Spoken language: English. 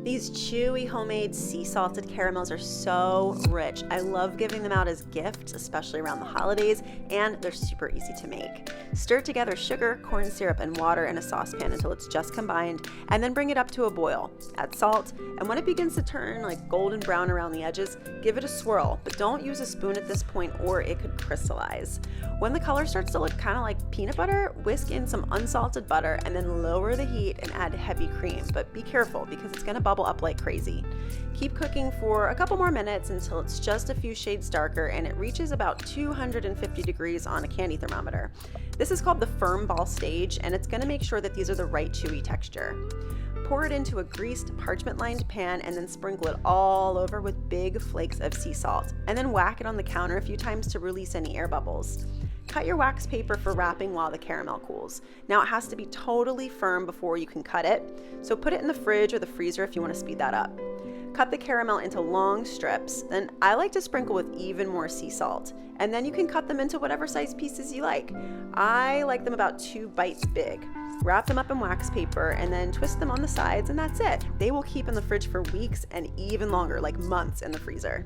These chewy homemade sea salted caramels are so rich. I love giving them out as gifts, especially around the holidays, and they're super easy to make. Stir together sugar, corn syrup, and water in a saucepan until it's just combined, and then bring it up to a boil. Add salt, and when it begins to turn like golden brown around the edges, give it a swirl, but don't use a spoon at this point or it could crystallize. When the color starts to look kind of like peanut butter, whisk in some unsalted butter and then lower the heat and add heavy cream, but be careful because it's going to bubble up like crazy. Keep cooking for a couple more minutes until it's just a few shades darker and it reaches about 250 degrees on a candy thermometer. This is called the firm ball stage, and it's going to make sure that these are the right chewy texture. Pour it into a greased, parchment-lined pan and then sprinkle it all over with big flakes of sea salt, and then whack it on the counter a few times to release any air bubbles. Cut your wax paper for wrapping while the caramel cools. Now it has to be totally firm before you can cut it, so put it in the fridge or the freezer if you want to speed that up. Cut the caramel into long strips, and I like to sprinkle with even more sea salt, and then you can cut them into whatever size pieces you like. I like them about 2 bites big. Wrap them up in wax paper and then twist them on the sides, and that's it. They will keep in the fridge for weeks and even longer, like months in the freezer.